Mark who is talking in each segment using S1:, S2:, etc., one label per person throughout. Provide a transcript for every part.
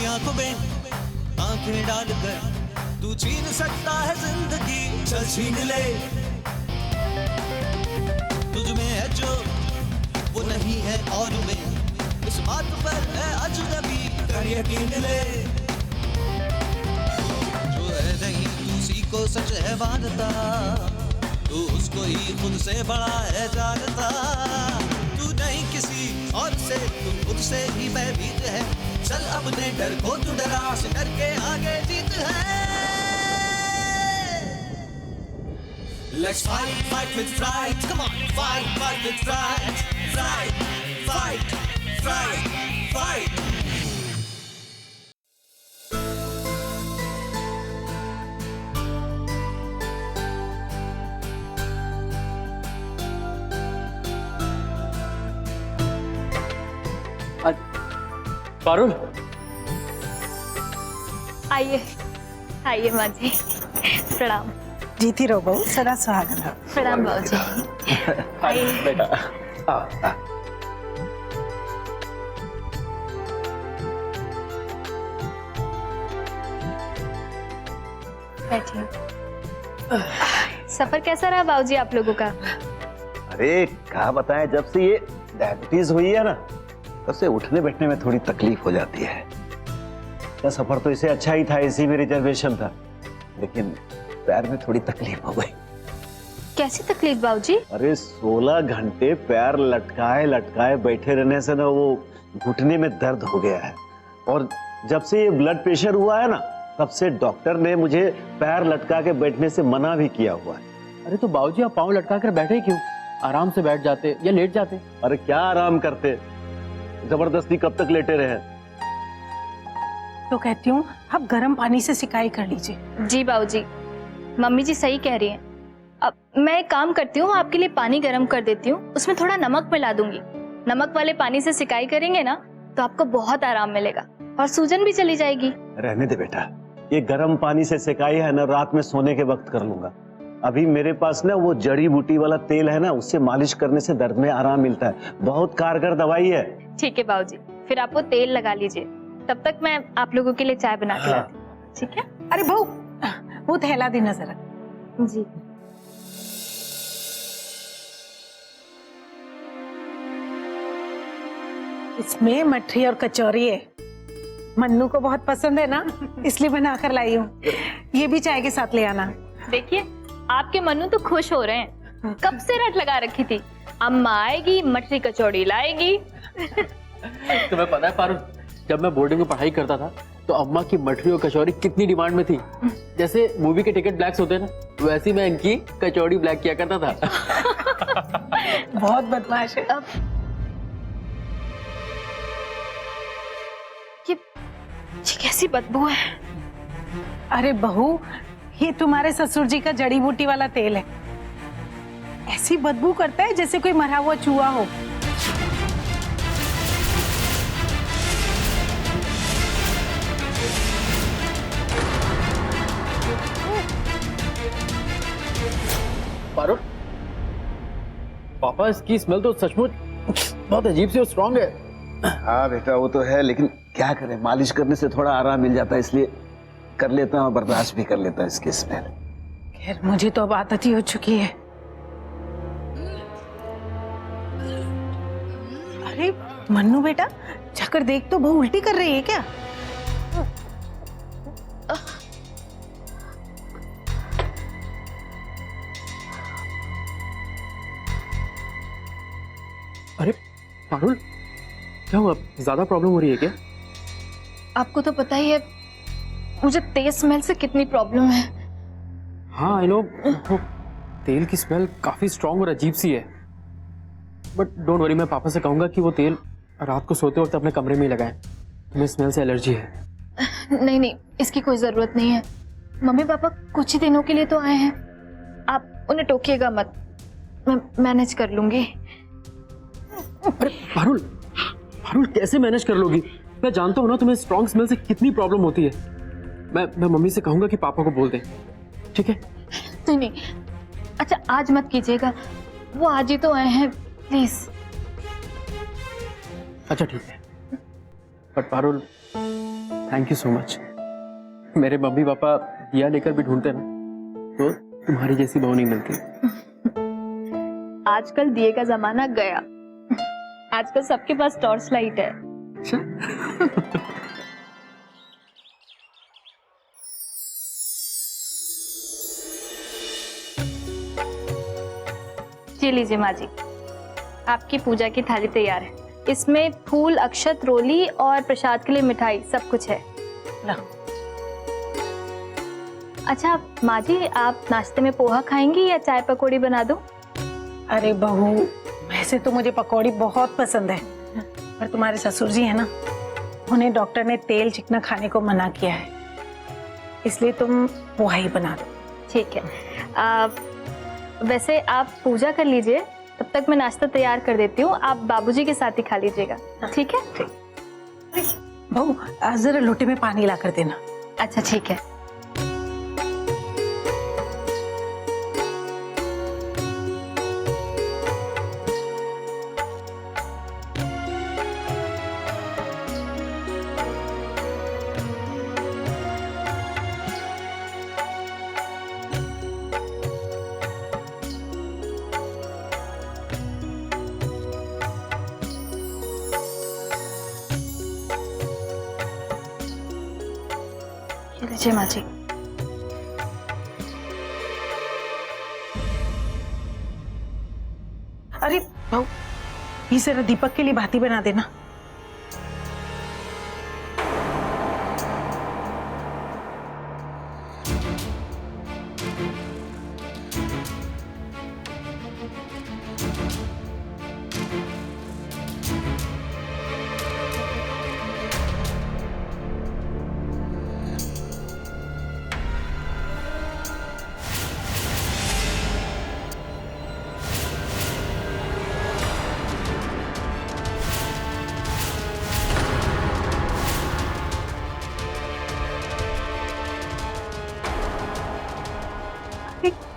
S1: आंखों में आंखें डालकर तू छीन सकता है जिंदगी, चल छीन ले। तुझ में है जो वो नहीं है और में, इस बात पर है अजनबी, कर यकीन ले। जो है नहीं तू उसी को सच है मानता, तू उसको ही खुद से बड़ा है जानता। तू नहीं किसी और से, तू खुद से ही भयभीत है। चल अपने डर को तू डरा से करके आगे जीत है। Let's fight, fight with fright. Come on, fight, fight with fright. Fright, fight, fright, fight.
S2: Parul,
S3: आइए आइए माँ जी, प्रणाम।
S4: जीती रहो बहू, सदा सुहागन रहो।
S3: प्रणाम बाबू जी। आइए
S2: बेटा।
S3: बैठिए। सफर कैसा रहा बाबूजी आप लोगों का?
S5: अरे क्या बताएं, जब से ये डायबिटीज हुई है ना, तब से उठने बैठने में थोड़ी तकलीफ हो जाती है। क्या सफर तो इसे अच्छा ही था, इसी में रिजर्वेशन था, लेकिन पैर में थोड़ी तकलीफ हो गई।
S3: कैसी तकलीफ बाबूजी?
S5: अरे 16 घंटे पैर लटकाए लटकाए बैठे रहने से ना वो घुटने में दर्द हो गया है। और जब से ये ब्लड प्रेशर हुआ है ना, तब से डॉक्टर ने मुझे पैर लटका के बैठने से मना भी किया हुआ है।
S2: अरे तो बाबूजी आप पाँव लटका कर बैठे क्यों? आराम से बैठ जाते या लेट जाते।
S5: अरे क्या आराम करते, जबरदस्ती कब तक लेटे रहे।
S4: तो कहती हूँ आप गर्म पानी से सिकाई कर लीजिए।
S3: जी बाबूजी, मम्मी जी सही कह रही हैं। अब मैं एक काम करती हूँ, आपके लिए पानी गर्म कर देती हूँ, उसमें थोड़ा नमक मिला दूंगी। नमक वाले पानी से सिकाई करेंगे ना तो आपको बहुत आराम मिलेगा और सूजन भी चली जाएगी।
S5: रहने दे बेटा, ये गर्म पानी से सिकाई है ना, रात में सोने के वक्त कर लूंगा। अभी मेरे पास ना वो जड़ी बूटी वाला तेल है ना, उससे मालिश करने से दर्द में आराम मिलता है। बहुत कारगर दवाई है।
S3: ठीक है बाबूजी, फिर आप वो तेल लगा लीजिए, तब तक मैं आप लोगों के लिए चाय बना के लाती हूँ। ठीक है?
S4: अरे बहू, वो थैला देना जरा।
S3: जी।
S4: इसमें मठरी और कचौरी है, मन्नू को बहुत पसंद है ना, इसलिए बना कर लाई हूँ। ये भी चाय के साथ ले आना।
S3: देखिए आपके मन्नू तो खुश हो रहे हैं, कब से रट लगा रखी थी, अम्मा आएगी मठरी कचौड़ी लाएगी।
S2: तुम्हें पता है पारुल, जब मैं बोर्डिंग में पढ़ाई करता था तो अम्मा की मठरी और कचौरी कितनी डिमांड में थी। जैसे मूवी के टिकट ब्लैक्स होते हैं ना, वैसे मैं इनकी कचौड़ी ब्लैक किया करता था।
S4: बहुत बदमाश है।
S3: ये कैसी बदबू है?
S4: अरे बहू, ये तुम्हारे ससुर जी का जड़ी बूटी वाला तेल है। ऐसी बदबू करता है जैसे कोई मरा हुआ चूहा हो।
S2: पारुल, पापा इसकी स्मेल तो सचमुच बहुत अजीब सी और स्ट्रॉन्ग है।
S5: हाँ बेटा वो तो है, लेकिन क्या करें, मालिश करने से थोड़ा आराम मिल जाता है, इसलिए कर लेता हूँ, बर्दाश्त भी कर लेता है इसकी स्मेल।
S4: खैर मुझे तो अब आदत ही हो चुकी है। अरे मन्नू बेटा, जाकर देख तो बहू उल्टी कर रही है क्या?
S2: अरे पारुल, क्या हुआ? ज्यादा प्रॉब्लम हो रही है क्या?
S3: आपको तो पता ही है मुझे तेज स्मेल से कितनी प्रॉब्लम है।
S2: हाँ आई नो, तेल की स्मेल काफी स्ट्रॉन्ग और अजीब सी है। बट डोंट वरी, मैं पापा से कहूंगा कि वो तेल रात को सोते वक्त अपने कमरे में ही लगाएं। तुम्हें स्मेल से एलर्जी है।
S3: नहीं नहीं, इसकी कोई जरूरत नहीं है। मम्मी पापा कुछ ही दिनों के लिए तो आए हैं, आप उन्हें टोकिएगा मत, मैं मैनेज कर लूंगी।
S2: अरे पारुल, पारुल कैसे मैनेज कर लोगी? मैं जानता हूँ ना तुम्हें स्ट्रॉन्ग स्मेल से कितनी प्रॉब्लम होती है। मैं मम्मी से कहूंगा कि पापा को बोल दें, ठीक है?
S3: नहीं नहीं, अच्छा आज मत कीजिएगा, वो आज ही तो आए हैं, प्लीज।
S2: अच्छा ठीक है, but Parul thank you so much. मेरे मम्मी पापा दिया लेकर भी ढूंढते ना तो तुम्हारी जैसी बहू नहीं मिलती।
S3: आजकल दिए का जमाना गया, आजकल सबके पास टॉर्च लाइट है। जी लीजिए माँ जी, आपकी पूजा की थाली तैयार है। इसमें फूल, अक्षत, रोली और प्रसाद के लिए मिठाई सब कुछ है।
S4: लो।
S3: अच्छा माँ जी, आप नाश्ते में पोहा खाएंगी या चाय पकौड़ी बना दूं?
S4: अरे बहू, वैसे तो मुझे पकौड़ी बहुत पसंद है, पर तुम्हारे ससुर जी है ना, उन्हें डॉक्टर ने तेल चिकना खाने को मना किया है, इसलिए तुम पोहा ही बना दो।
S3: ठीक है। वैसे आप पूजा कर लीजिए, तब तक मैं नाश्ता तैयार कर देती हूँ। आप बाबूजी के साथ ही खा लीजिएगा, ठीक है?
S4: बहू जरा लोटे में पानी ला कर देना।
S3: अच्छा ठीक है। ये लीजिए माँ जी।
S4: अरे बहू, ये जरा दीपक के लिए भाती बना देना।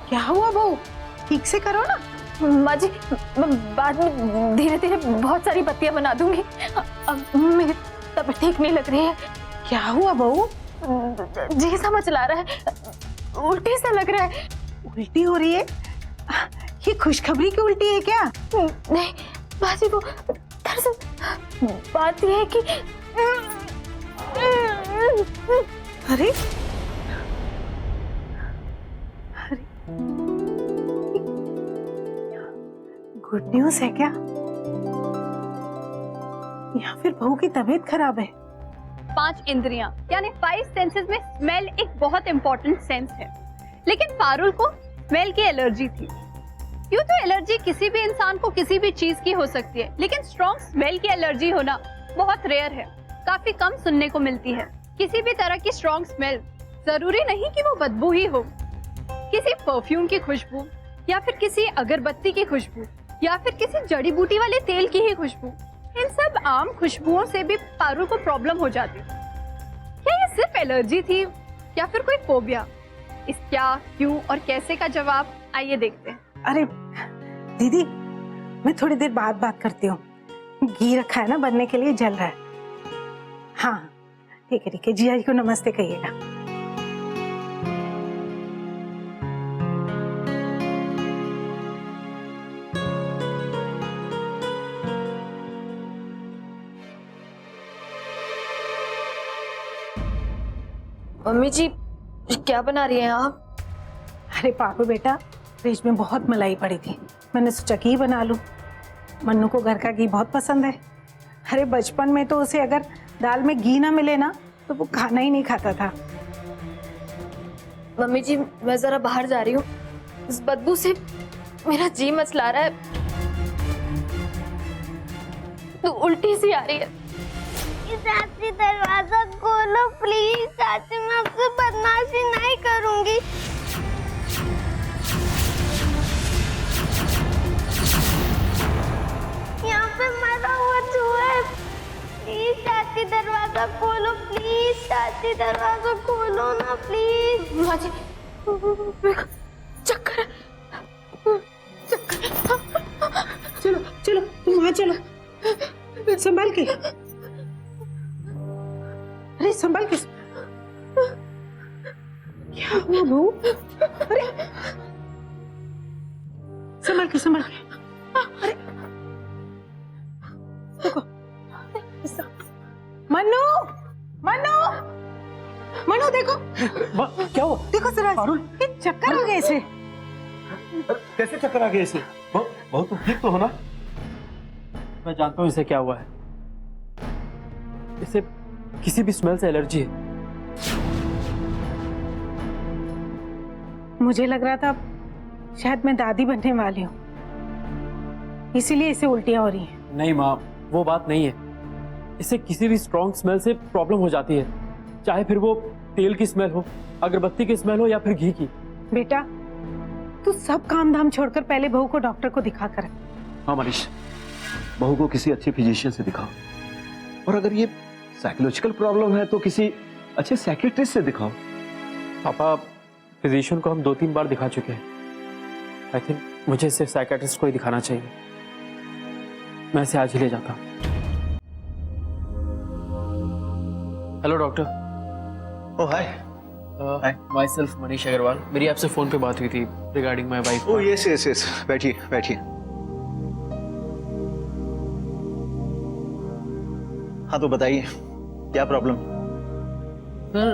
S4: क्या हुआ बहू, ठीक से करो ना।
S3: माँ जी, बाद में धीरे धीरे बहुत सारी बत्तियां बना दूंगी। अब मेरी तबीयत ठीक नहीं लग रही है।
S4: क्या हुआ बहू?
S3: जी समझ ला रहा है, उल्टी सा लग रहा है।
S4: उल्टी हो रही है? ये खुशखबरी की उल्टी है क्या?
S3: नहीं माँ जी, वो दरअसल बात यह है कि
S4: अरे गुड न्यूज है क्या? या फिर बहू की तबीयत खराब है?
S6: 5 इंद्रियां यानी 5 सेंसेस में स्मेल एक बहुत इंपॉर्टेंट सेंस है, लेकिन पारुल को स्मेल की एलर्जी थी। यूं तो एलर्जी किसी भी इंसान को किसी भी चीज की हो सकती है, लेकिन स्ट्रॉन्ग स्मेल की एलर्जी होना बहुत रेयर है, काफी कम सुनने को मिलती है। किसी भी तरह की स्ट्रॉन्ग स्मेल, जरूरी नहीं कि वो बदबू ही हो, किसी परफ्यूम की खुशबू या फिर किसी अगरबत्ती की खुशबू या फिर किसी जड़ी बूटी वाले तेल की ही खुशबू, इन सब आम खुशबुओं से भी पारुल को प्रॉब्लम हो जाती। क्या ये सिर्फ एलर्जी थी या फिर कोई फोबिया? इस क्या, क्यों और कैसे का जवाब आइए देखते हैं।
S4: अरे दीदी, मैं थोड़ी देर बाद बात करती हूँ। घी रखा है ना बनने के लिए, जल रहा है। हाँ ठीक है ठीक है, जिया जी को नमस्ते कहिएगा।
S3: मम्मी जी क्या बना रही हैं आप?
S4: अरे पापा बेटा, फ्रिज में बहुत मलाई पड़ी थी, मैंने सोचा घी बना लूं। मन्नू को घर का घी बहुत पसंद है। अरे बचपन में तो उसे अगर दाल में घी ना मिले ना तो वो खाना ही नहीं खाता था।
S3: मम्मी जी मैं जरा बाहर जा रही हूँ, इस बदबू से मेरा जी मचला रहा है, तो उल्टी सी आ रही है।
S7: चाची दरवाजा खोलो प्लीज। चाची मैं आपसे बदमाशी नहीं करूंगी। यहाँ पे मरा हुआ चूहा है। प्लीज चाची दरवाजा खोलो प्लीज। चाची दरवाजा खोलो ना प्लीज।
S3: माँ जी चक्कर
S4: चलो चलो तुम वहां चलो, संभाल के। अरे संभल के, क्या हुआ बहू? अरे संभल के, संभल के। अरे देखो, मन्नू, मन्नू, मन्नू देखो,
S5: क्या हुआ?
S4: देखो जरा, ये चक्कर आ गए इसे।
S5: कैसे चक्कर आ गए इसे? बहुत तुम ठीक तो हो ना?
S2: मैं जानता हूँ इसे क्या हुआ है। इसे किसी भी स्मेल से एलर्जी है।
S4: मुझे लग रहा था शायद मैं दादी बनने वाली हूँ, इसीलिए इसे उल्टियाँ हो रही हैं।
S2: नहीं माँ, वो बात नहीं है। इसे किसी भी स्ट्रॉन्ग स्मेल से प्रॉब्लम हो जाती है, चाहे फिर वो तेल की स्मेल हो, अगरबत्ती की स्मेल हो या फिर घी की।
S4: बेटा तू सब काम धाम छोड़कर पहले बहू को डॉक्टर को दिखा कर।
S5: हाँ मनीष, बहू को किसी अच्छे फिजिशियन से दिखाओ, और अगर ये साइकोलॉजिकल प्रॉब्लम है तो किसी अच्छे साइकियाट्रिस्ट से दिखाओ।
S2: पापा, फिजिशियन को हम 2-3 बार दिखा चुके हैं। आई थिंक मुझे इसे साइकियाट्रिस्ट को ही दिखाना चाहिए। मैं इसे आज ही ले जाता हूँ। Hello doctor.
S5: Oh hi.
S2: Myself Manish Agarwal. मेरी आपसे फोन पे बात हुई थी regarding my wife.
S5: Oh yes yes yes, बैठिए बैठिए। हाँ तो बताइए क्या प्रॉब्लम?
S2: सर,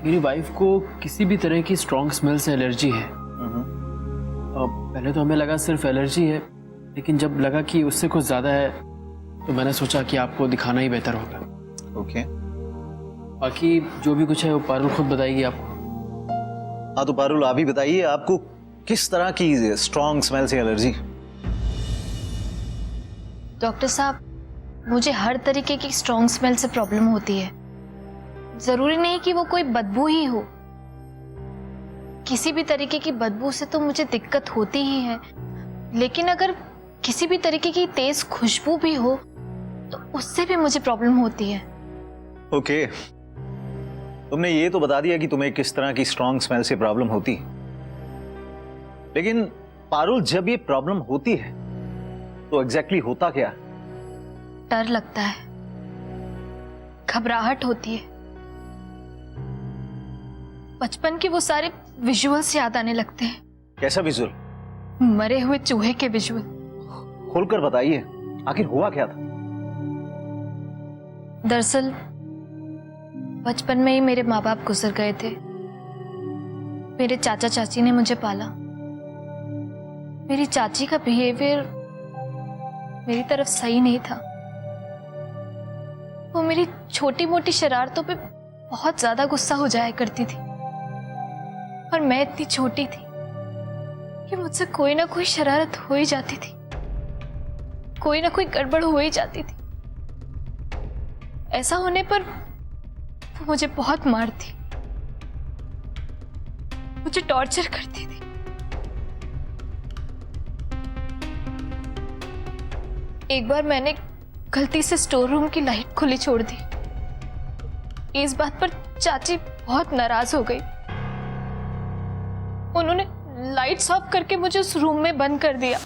S2: मेरी वाइफ को किसी भी तरह की स्ट्रॉन्ग स्मेल से एलर्जी है। पहले तो हमें लगा सिर्फ एलर्जी है, लेकिन जब लगा कि उससे कुछ ज़्यादा है तो मैंने सोचा कि आपको दिखाना ही बेहतर होगा।
S5: ओके।
S2: बाकी जो भी कुछ है वो पारुल खुद बताएगी आपको।
S5: हाँ तो पारुल आप ही बताइए, आपको किस तरह की स्ट्रॉन्ग स्मेल से एलर्जी?
S3: डॉक्टर साहब, मुझे हर तरीके की स्ट्रॉन्ग स्मेल से प्रॉब्लम होती है। जरूरी नहीं कि वो कोई बदबू ही हो, किसी भी तरीके की बदबू से तो मुझे दिक्कत होती ही है, लेकिन अगर किसी भी तरीके की तेज खुशबू भी हो तो उससे भी मुझे प्रॉब्लम होती है।
S5: ओके, तुमने ये तो बता दिया कि तुम्हें किस तरह की स्ट्रॉन्ग स्मेल से प्रॉब्लम होती, लेकिन पारुल जब ये प्रॉब्लम होती है तो एग्जैक्टली होता क्या?
S3: डर लगता है, घबराहट होती है, बचपन के वो सारे विजुअल्स याद आने लगते हैं।
S5: कैसा विजुअल?
S3: मरे हुए चूहे के विजुअल।
S5: खोलकर बताइए, आखिर हुआ क्या था?
S3: दरअसल बचपन में ही मेरे माँ बाप गुजर गए थे। मेरे चाचा चाची ने मुझे पाला। मेरी चाची का बिहेवियर मेरी तरफ सही नहीं था। वो मेरी छोटी मोटी शरारतों पे बहुत ज्यादा गुस्सा हो जाया करती थी, और मैं इतनी छोटी थी कि मुझसे कोई ना कोई शरारत हो ही जाती थी, कोई ना कोई गड़बड़ हो ही जाती थी। ऐसा होने पर वो मुझे बहुत मारती, मुझे टॉर्चर करती थी। एक बार मैंने गलती से स्टोर रूम की लाइट खुली छोड़ दी। इस बात पर चाची बहुत नाराज हो गई। उन्होंने लाइट्स ऑफ करके मुझे उस रूम में बंद कर दिया।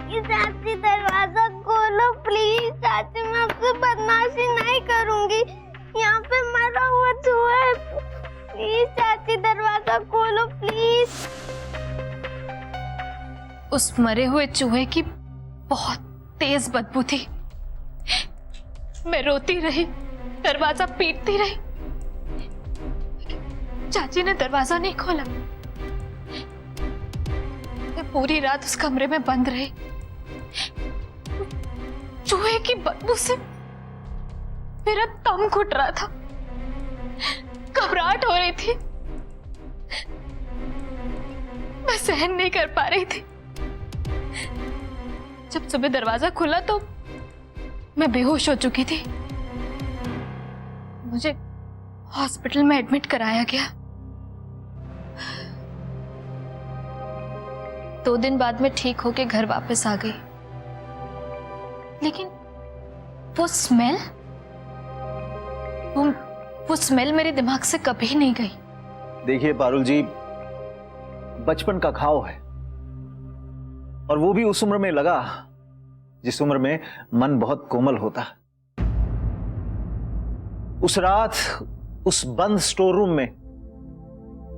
S7: चाची दरवाजा खोलो प्लीज। चाची मैं आपसे बदमाशी नहीं करूंगी, यहाँ पे मरा हुआ चूहा है। प्लीज चाची दरवाजा खोलो प्लीज।
S3: उस मरे हुए चूहे की बहुत तेज बदबू थी। मैं रोती रही, दरवाजा पीटती रही, चाची ने दरवाजा नहीं खोला। मैं पूरी रात उस कमरे में बंद रही। चूहे की बदबू से मेरा दम घुट रहा था, घबराहट हो रही थी, मैं सहन नहीं कर पा रही थी। जब सुबह दरवाजा खुला तो मैं बेहोश हो चुकी थी। मुझे हॉस्पिटल में एडमिट कराया गया। 2 दिन बाद में ठीक होके घर वापस आ गई, लेकिन वो स्मेल मेरे दिमाग से कभी नहीं गई।
S5: देखिए पारुल जी, बचपन का घाव है, और वो भी उस उम्र में लगा जिस उम्र में मन बहुत कोमल होता। उस रात उस बंद स्टोर रूम में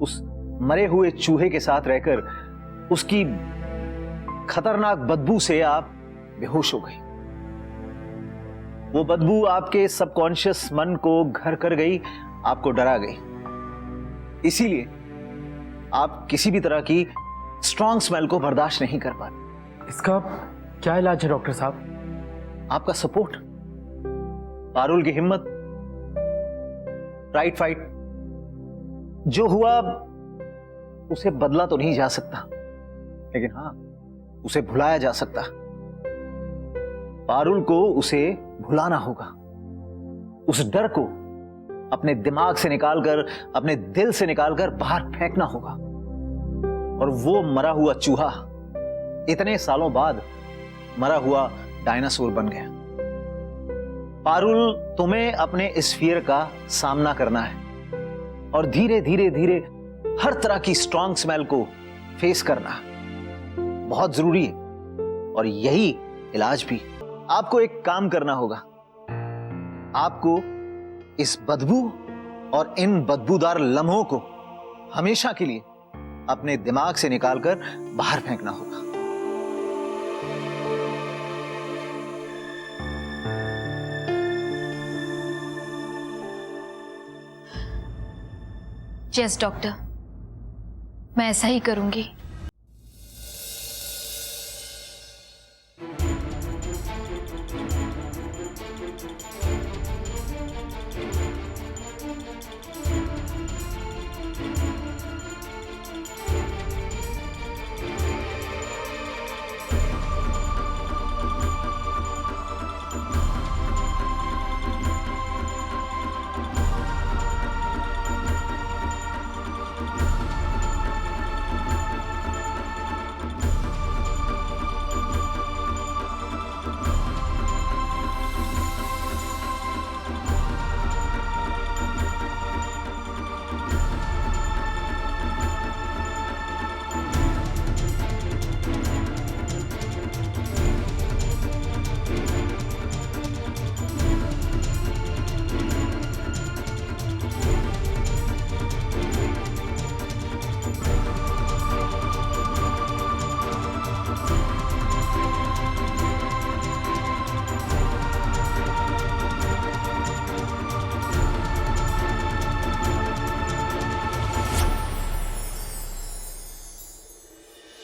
S5: उस मरे हुए चूहे के साथ रहकर उसकी खतरनाक बदबू से आप बेहोश हो गई। वो बदबू आपके सबकॉन्शियस मन को घर कर गई, आपको डरा गई। इसीलिए आप किसी भी तरह की स्ट्रॉन्ग स्मेल को बर्दाश्त नहीं कर पाते।
S2: इसका क्या इलाज है डॉक्टर साहब?
S5: आपका सपोर्ट, पारुल की हिम्मत, राइट फाइट। जो हुआ उसे बदला तो नहीं जा सकता, लेकिन हां, उसे भुलाया जा सकता। पारुल को उसे भुलाना होगा। उस डर को अपने दिमाग से निकालकर, अपने दिल से निकालकर बाहर फेंकना होगा। और वो मरा हुआ चूहा इतने सालों बाद मरा हुआ डायनासोर बन गया। पारुल, तुम्हें अपने इस फियर का सामना करना है और धीरे धीरे धीरे हर तरह की स्ट्रॉन्ग स्मेल को फेस करना बहुत जरूरी है। और यही इलाज भी। आपको एक काम करना होगा। आपको इस बदबू और इन बदबूदार लम्हों को हमेशा के लिए अपने दिमाग से निकालकर बाहर फेंकना होगा।
S3: यस डॉक्टर, मैं ऐसा ही करूंगी।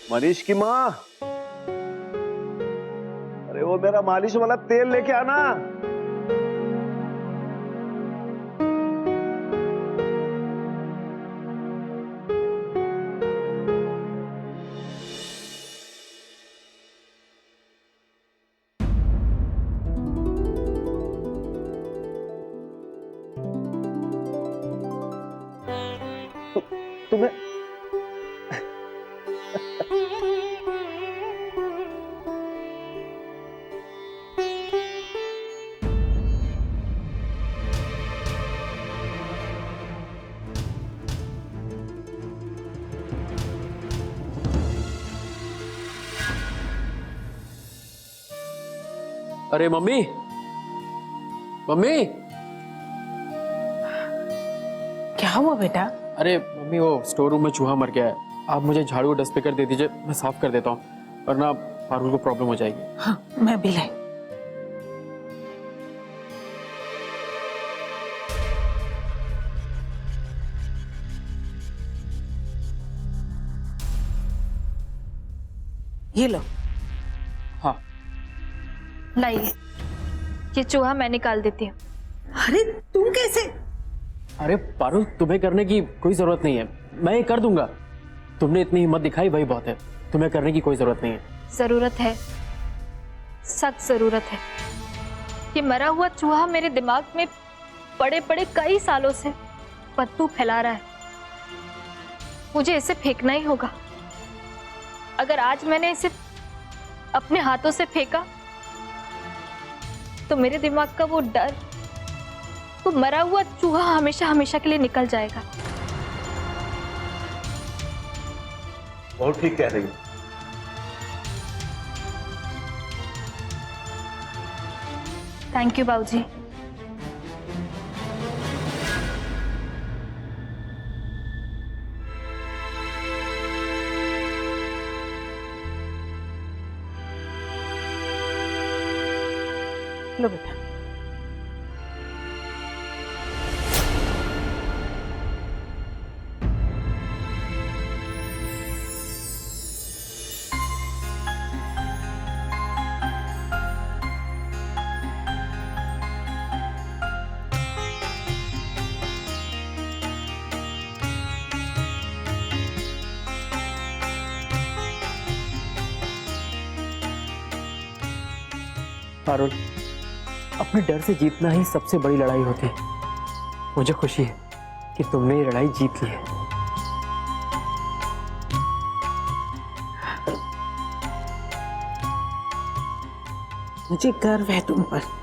S5: मनीष की माँ, अरे वो मेरा मालिश वाला तेल लेके आना। तुम्हें
S2: अरे मम्मी, मम्मी,
S4: क्या हुआ बेटा?
S2: अरे मम्मी, वो स्टोर रूम में चूहा मर गया है। आप मुझे झाड़ू और डस्टर दे दीजिए, मैं साफ कर देता हूँ, वरना पारुल को प्रॉब्लम हो जाएगी।
S4: हाँ, मैं भी लाई। ये लो।
S2: हाँ,
S3: लाइए, ये चूहा मैं निकाल देती हूँ।
S4: अरे तुम कैसे?
S2: अरे पारुल, तुम्हें करने की कोई जरूरत नहीं है, मैं ये कर दूंगा। तुमने इतनी हिम्मत दिखाई, वही बहुत है। तुम्हें करने की कोई जरूरत नहीं है।
S3: जरूरत है, सख्त जरूरत है। ये मरा हुआ चूहा मेरे दिमाग में पड़े पड़े कई सालों से बदबू फैला रहा है। मुझे इसे फेंकना ही होगा। अगर आज मैंने इसे अपने हाथों से फेंका तो मेरे दिमाग का वो डर, वो मरा हुआ चूहा हमेशा हमेशा के लिए निकल जाएगा।
S5: बहुत ठीक कह रही हो।
S3: थैंक यू बाबूजी।
S2: पारुल, अपने डर से जीतना ही सबसे बड़ी लड़ाई होती है। मुझे खुशी है कि तुमने ये लड़ाई जीत ली है।
S4: मुझे गर्व है तुम पर।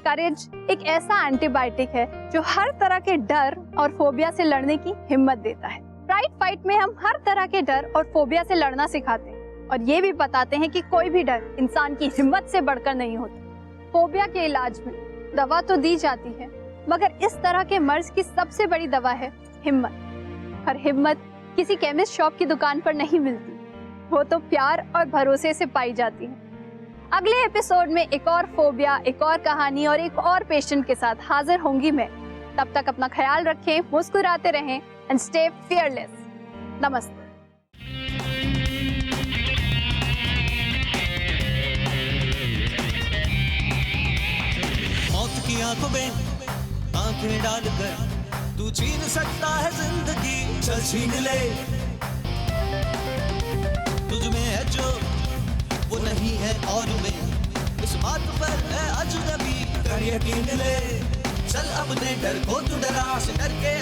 S6: करेज एक ऐसा एंटीबायोटिक है जो हर तरह के डर और फोबिया से लड़ने की हिम्मत देता है। प्राइड फाइट में हम हर तरह के डर और फोबिया से लड़ना सिखाते हैं और ये भी बताते हैं कि कोई भी डर इंसान की हिम्मत से बढ़कर नहीं होता। फोबिया के इलाज में दवा तो दी जाती है, मगर इस तरह के मर्ज की सबसे बड़ी दवा है हिम्मत। और हिम्मत किसी केमिस्ट शॉप की दुकान पर नहीं मिलती, वो तो प्यार और भरोसे से पाई जाती है। अगले एपिसोड में एक और फोबिया, एक और कहानी और एक और पेशेंट के साथ हाजिर होंगी मैं। तब तक अपना ख्याल रखें, मुस्कुराते रहें एंड स्टे फियरलेस। नमस्ते।
S1: मौत की आंखों में आंखें डालकर तू छीन सकता है जिंदगी, चल छीन ले। तुझ में है जो वो नहीं है और में, इस बात पर है अजनबी, कर यकीन ले। चल अपने डर को तू डरा से डर के